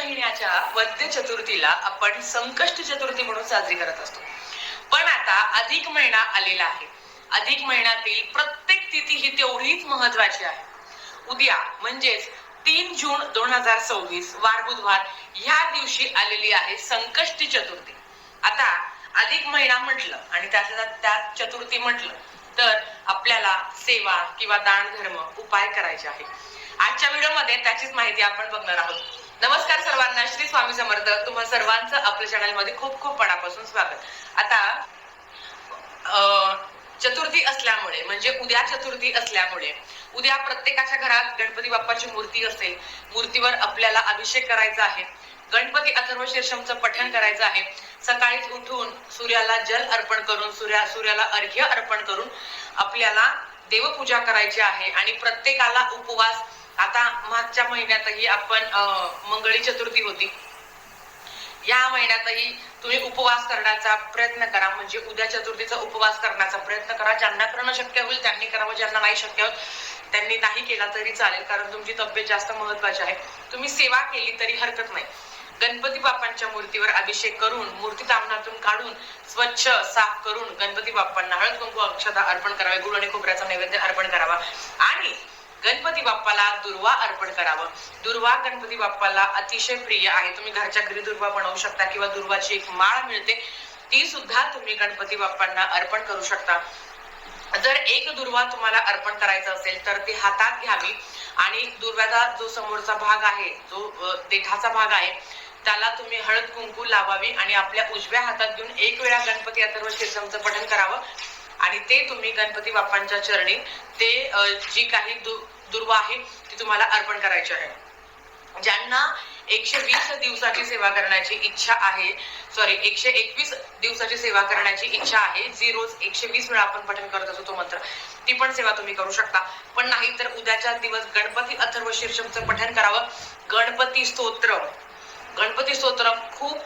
महिन्याच्या वद्य चतुर्थीला आपण संकष्टी चतुर्थी म्हणून साजरी करत असतो. पण आता अधिक महिना आलेला आहे. अधिक महिन्यातील प्रत्येक तिथी ही तेवढीच महत्वाची आहे. उद्या म्हणजेच 3 जून 2026 वार बुधवार ह्या दिवशी आलेली आहे संकष्टी चतुर्थी. आता अधिक महिना म्हटलं आणि त्यात चतुर्थी म्हटलं तर आपल्याला सेवा किंवा दान धर्म उपाय करायचे आहे. आजच्या व्हिडिओमध्ये त्याचीच माहिती आपण बघणार आहोत. नमस्कार सर्वांना, श्री स्वामी समर्थ. तुम्हा सर्वांचं आपल्या चॅनल मध्ये खूप खूप मनापासून स्वागत. आता चतुर्थी असल्यामुळे म्हणजे उद्या चतुर्थी असल्यामुळे उद्या प्रत्येकाच्या घरात गणपती बाप्पाची मूर्ती असेल. मूर्तीवर आपल्याला अभिषेक करायचा आहे. गणपती अथर्व शीर्षमचं पठण करायचं आहे. सकाळीच उठून सूर्याला जल अर्पण करून सूर्याला अर्घ्य अर्पण करून आपल्याला देवपूजा करायची आहे. आणि प्रत्येकाला उपवास, आता मागच्या महिन्यातही आपण मंगळी चतुर्थी होती, या महिन्यातही तुम्ही उपवास करण्याचा प्रयत्न करा. म्हणजे उद्या चतुर्थीचा उपवास करण्याचा प्रयत्न करा. ज्यांना करणं शक्य होईल त्यांनी करावं, ज्यांना नाही शक्य होत त्यांनी नाही केला तरी चालेल, कारण तुमची तब्येत जास्त महत्वाची आहे. तुम्ही सेवा केली तरी हरकत नाही. गणपती बाप्पांच्या मूर्तीवर अभिषेक करून मूर्ती तामणातून काढून स्वच्छ साफ करून गणपती बाप्पांना हळद कुंकू अक्षता अर्पण करावे, गुळ आणि खोबऱ्याचा नैवेद्य अर्पण करावा आणि गणपती बाप्पाला दुर्वा अर्पण करावं. दुर्वा गणपती बाप्पाला अतिशय प्रिय आहे. तुम्ही घरच्या घरी दुर्वा बनवू शकता किंवा दुर्वाची एक माळ मिळते, ती सुद्धा तुम्ही गणपती बाप्पांना अर्पण करू शकता. जर एक दुर्वा तुम्हाला अर्पण करायचा असेल तर ती हातात घ्यावी आणि दुर्व्याचा जो समोरचा भाग आहे, जो देठाचा भाग आहे, त्याला तुम्ही हळद कुंकू लावावी आणि आपल्या उजव्या हातात घेऊन एक वेळा गणपती अथर्व शीर्षमचं पठण करावं आणि ते तुम्ही गणपती बाप्पांच्या चरणी ते जी काही दुर्वा आहे ती तुम्हाला अर्पण करायची आहे. ज्यांना 120 दिवसाची सेवा करण्याची इच्छा आहे, 121 दिवसाची सेवा करण्याची इच्छा आहे, जी रोज 120 वेळा आपण पठण करत असतो तो मंत्र, ती पण सेवा तुम्ही करू शकता. पण नाही तर उद्याच्या दिवस गणपती अथर्व शीर्षमचं पठण करावं. गणपती स्तोत्र खूप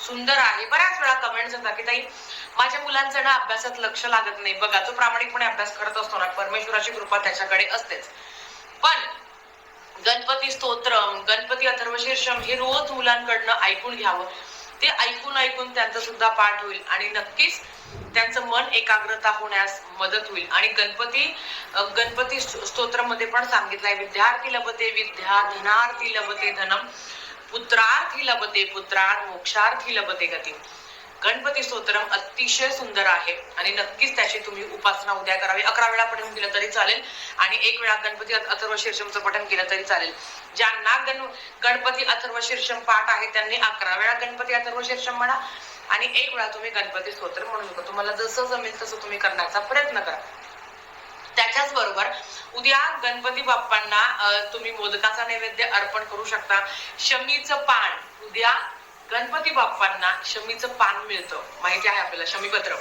सुंदर आहे. बऱ्याच वेळा कमेंट्स येतात की ताई माझ्या मुलांचं ना अभ्यासात लक्ष लागत नाही. बघा, जो प्रामाणिकपणे अभ्यास करत असतो ना, परमेश्वराची कृपा त्याच्याकडे असतेच. पण गणपती स्तोत्र, गणपती अथर्व शीर्षम हे रोज मुलांकडनं ऐकून घ्यावं. ते ऐकून त्यांचं सुद्धा पाठ होईल आणि नक्कीच त्यांचं मन एकाग्रता होण्यास मदत होईल. आणि गणपती स्तोत्रामध्ये पण सांगितलंय, विद्यार्थी लभते विद्या, धनार्थी लभते धनम, पुत्रार्थी लभते पुत्रान, मोक्षार्थी लभते गती. गणपती स्तोत्रम अतिशय सुंदर आहे आणि नक्कीच त्याची तुम्ही उपासना उद्या करावी. 11 वेळा पठण केलं तरी चालेल आणि 1 वेळा गणपती अथर्व शीर्षमचं पठण केलं तरी चालेल. ज्यांना गणपती अथर्व शीर्षम पाठ आहे त्यांनी 11 वेळा गणपती अथर्व शीर्षम म्हणा आणि 1 वेळा तुम्ही गणपती स्तोत्र म्हणू शकता. तुम्हाला जसं जमेल तसं तुम्ही करण्याचा प्रयत्न करा. त्याच्याच बरोबर उद्या गणपती बाप्पांना तुम्ही मोदकाचा नैवेद्य अर्पण करू शकता. शमीचं पान, उद्या गणपती बाप्पांना शमीचं पान मिळतं, माहिती आहे आपल्याला, शमीपत्र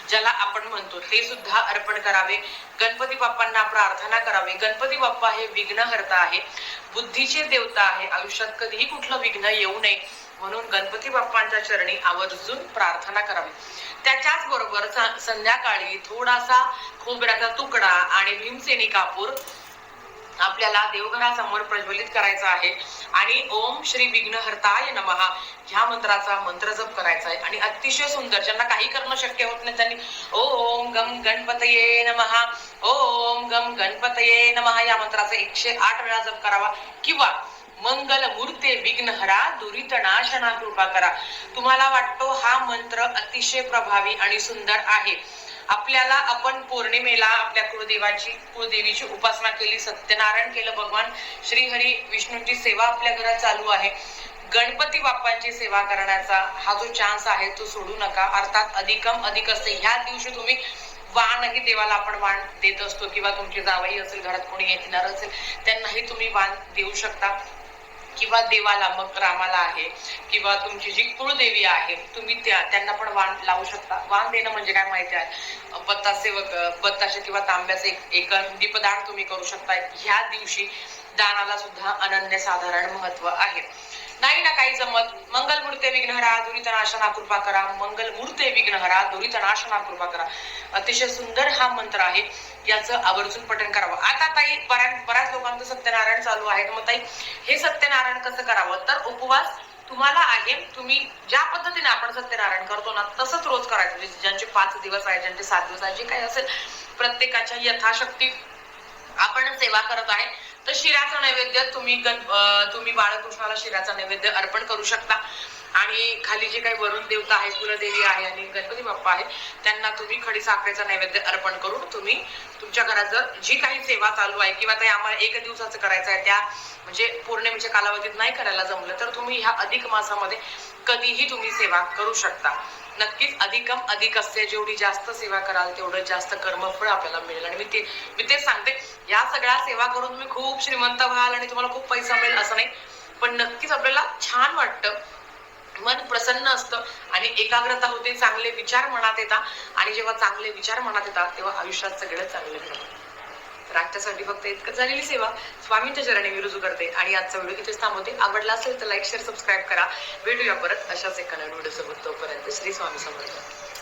ज्याला आपण म्हणतो, ते सुद्धा अर्पण करावे. गणपती बाप्पांना प्रार्थना करावी. गणपती बाप्पा हे विघ्नहर्ता आहे, बुद्धीचे देवता आहे. आयुष्यात कधीही कुठलं विघ्न येऊ नये म्हणून गणपती बाप्पांच्या चरणी आवर्जून प्रार्थना करावी. त्याच्याच बरोबर संध्याकाळी थोडासा खोबऱ्याचा तुकडा आणि भीमसेनी कापूर आपल्याला देवघरासमोर प्रज्वलित करायचा आहे आणि ओम श्री विघ्नहर्ताय नमः ह्या मंत्राचा मंत्र जप करायचा आहे. आणि अतिशय सुंदर, ज्यांना काही करणं शक्य होत नाही त्यांनी ओम गम गणपतये नमः, ओम गम गणपतये नमः या मंत्राचा 108 वेळा जप करावा. किंवा मंगल मूर्ते विघ्नहरा दुरितनाशना कृपा करा. तुम्हाला वाटतो हा मंत्र अतिशय प्रभावी आणि सुंदर आहे. आपल्याला आपण पौर्णिमेला आपल्या कुळदेवीची उपासना केली, सत्यनारायण केलं, भगवान श्रीहरी विष्णूंची सेवा आपल्या घरात चालू आहे. गणपती बाप्पांची सेवा करण्याचा हा जो चान्स आहे तो सोडू नका. अर्थात अधिकम अधिक असते. ह्या दिवशी तुम्ही वाणही देवाला आपण वाण देत असतो किंवा तुमची जावई असेल, घरात कोणी येणार असेल त्यांनाही तुम्ही वाण देऊ शकता. किंवा देवाला, मग रामाला आहे किंवा तुमची जी कुळदेवी आहे तुम्ही त्यांना पण वाण लावू शकता. वाण देणं म्हणजे काय माहिती आहे, बत्तासे किंवा तांब्याचे एक दीपदान तुम्ही करू शकता. ह्या दिवशी दानाला सुद्धा अनन्यसाधारण महत्व आहे. नाही ना काही जमत, मंगलमूर्ते विघ्नहरा दुरितनाशना कृपा करा. मंगलमूर्ते विघ्नहरा दुरितनाशना कृपा करा. अतिशय सुंदर हा मंत्र आहे, याचं आवर्जून पठण करावं. आता ताई बऱ्याच लोकांचं सत्यनारायण चालू आहे, मग ताई हे सत्यनारायण कसं करावं? तर उपवास तुम्हाला आहे, तुम्ही ज्या पद्धतीने आपण सत्यनारायण करतो ना तसंच रोज करायचं. म्हणजे ज्यांचे 5 दिवस आहे, ज्यांचे 7 दिवस आहे, जे काही असेल प्रत्येकाच्या यथाशक्ती आपण सेवा करत आहे. तर शिराचा नैवेद्य तुम्ही बाळकृष्णाला शिराचा नैवेद्य अर्पण करू शकता. आणि खाली जे काही वरुण देवता आहे, कुलदेवी आहे आणि गणपती बाप्पा आहे, त्यांना तुम्ही खडी साखरेचा नैवेद्य अर्पण करून तुम्ही तुमच्या घरात जर जी काही सेवा चालू आहे किंवा ते आम्हाला 1 दिवसाचं करायचं आहे, त्या म्हणजे पौर्णिमेच्या कालावधीत नाही करायला जमलं तर तुम्ही ह्या अधिक मासामध्ये कधीही तुम्ही सेवा करू शकता. नक्कीच अधिकम अधिक असते, जेवढी जास्त सेवा कराल तेवढं जास्त कर्मफळ आपल्याला मिळेल. आणि मी तेच सांगते, या सगळ्या सेवा करून तुम्ही खूप श्रीमंत व्हाल आणि तुम्हाला खूप पैसा मिळेल असं नाही, पण नक्कीच आपल्याला छान वाटतं, मन प्रसन्न असतं आणि एकाग्रता होते, चांगले विचार मनात येतात आणि जेव्हा चांगले विचार मनात येतात तेव्हा आयुष्यात सगळं चांगलं घडतं. तर आजच्यासाठी फक्त इतकं झालेली सेवा स्वामींच्या चरणी मी रुजू करते आणि आजचा व्हिडिओ इथेच थांबवते. आवडला असेल तर लाईक शेअर सबस्क्राईब करा. भेटूया परत अशाच एका नवीन व्हिडिओ सोबत. तोपर्यंत श्री स्वामी समर्थ.